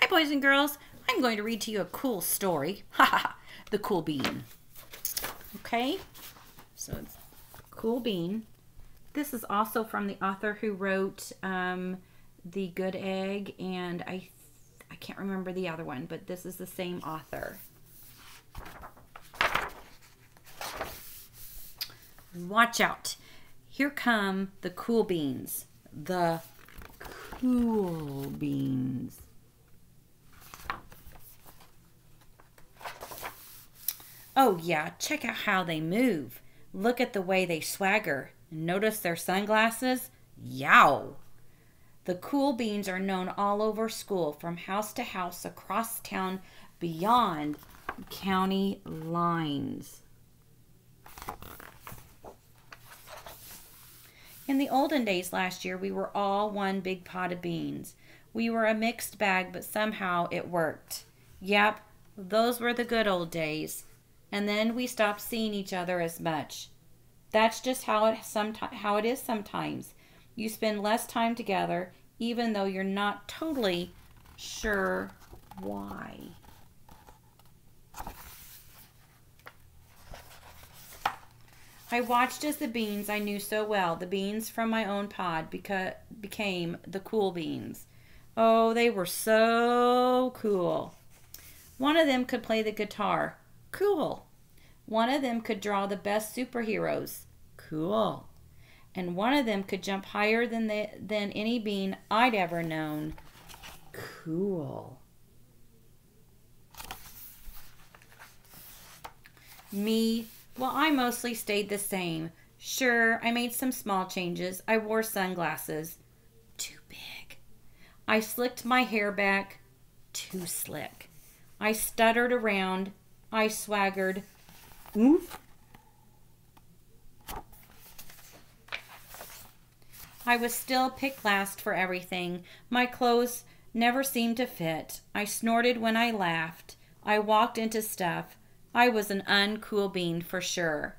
Hi, boys and girls. I'm going to read to you a cool story. Ha ha ha. The Cool Bean. Okay? So it's Cool Bean. This is also from the author who wrote The Good Egg, and I can't remember the other one, but this is the same author. Watch out. Here come the cool beans. The cool beans. Oh yeah, check out how they move. Look at the way they swagger. Notice their sunglasses? Yow! The cool beans are known all over school, from house to house, across town, beyond county lines. In the olden days last year, we were all one big pot of beans. We were a mixed bag, but somehow it worked. Yep, those were the good old days. And then we stopped seeing each other as much. That's just how it is sometimes. You spend less time together, even though you're not totally sure why. I watched as the beans I knew so well, the beans from my own pod, became the cool beans. Oh, they were so cool. One of them could play the guitar. Cool. One of them could draw the best superheroes. Cool. And one of them could jump higher than any bean I'd ever known. Cool. Me, well, I mostly stayed the same. Sure, I made some small changes. I wore sunglasses. Too big. I slicked my hair back. Too slick. I stuttered around. I swaggered. Oof. I was still picked last for everything. My clothes never seemed to fit. I snorted when I laughed. I walked into stuff. I was an uncool bean for sure.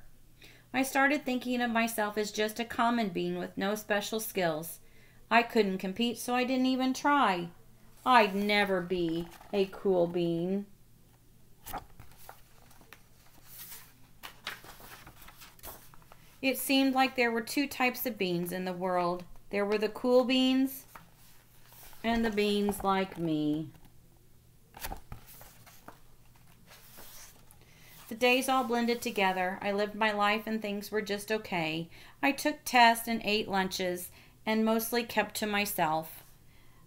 I started thinking of myself as just a common bean with no special skills. I couldn't compete, so I didn't even try. I'd never be a cool bean. It seemed like there were two types of beans in the world. There were the cool beans and the beans like me. The days all blended together. I lived my life and things were just okay. I took tests and ate lunches and mostly kept to myself.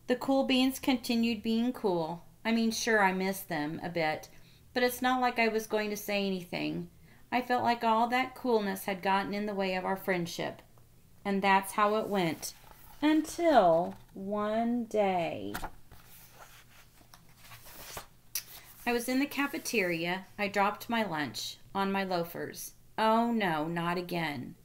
The cool beans continued being cool. I mean, sure, I missed them a bit, but it's not like I was going to say anything. I felt like all that coolness had gotten in the way of our friendship. And that's how it went. Until one day. I was in the cafeteria. I dropped my lunch on my loafers. Oh no, not again.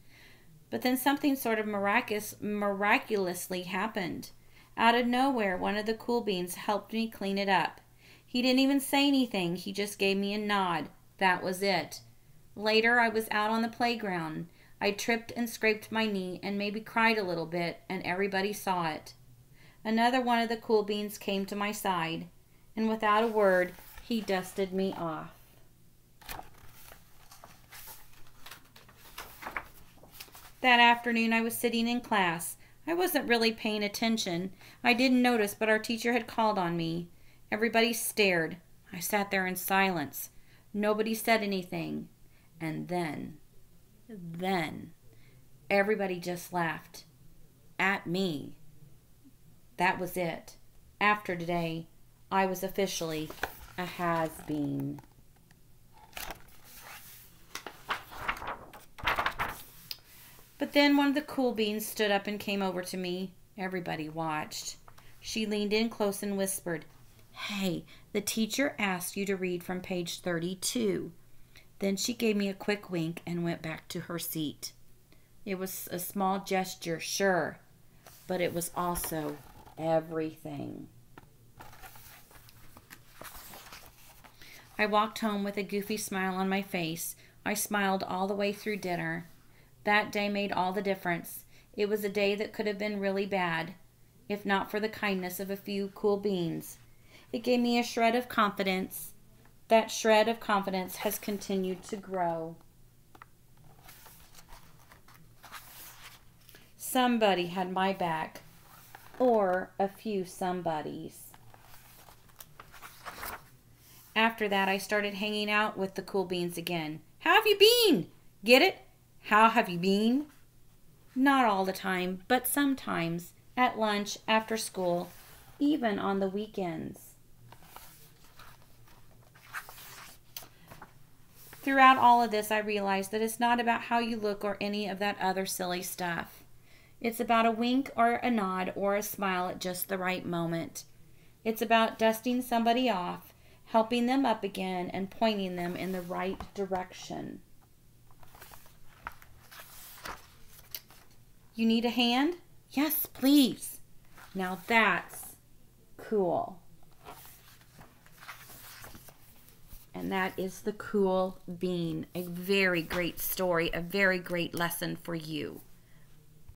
But then something sort of miraculously happened. Out of nowhere, one of the cool beans helped me clean it up. He didn't even say anything. He just gave me a nod. That was it. Later, I was out on the playground. I tripped and scraped my knee and maybe cried a little bit, and everybody saw it. Another one of the cool beans came to my side, and without a word, he dusted me off. That afternoon, I was sitting in class. I wasn't really paying attention. I didn't notice, but our teacher had called on me. Everybody stared. I sat there in silence. Nobody said anything. And then, everybody just laughed. At me. That was it. After today, I was officially a has-been. But then one of the cool beans stood up and came over to me. Everybody watched. She leaned in close and whispered, "Hey, the teacher asked you to read from page 32. Then she gave me a quick wink and went back to her seat. It was a small gesture, sure, but it was also everything. I walked home with a goofy smile on my face. I smiled all the way through dinner. That day made all the difference. It was a day that could have been really bad, if not for the kindness of a few cool beans. It gave me a shred of confidence. That shred of confidence has continued to grow. Somebody had my back, or a few somebodies. After that, I started hanging out with the cool beans again. How have you been? Get it? How have you been? Not all the time, but sometimes. At lunch, after school, even on the weekends. Throughout all of this, I realized that it's not about how you look or any of that other silly stuff. It's about a wink or a nod or a smile at just the right moment. It's about dusting somebody off, helping them up again, and pointing them in the right direction. You need a hand? Yes, please. Now that's cool. And that is the cool bean. A very great story, a very great lesson for you.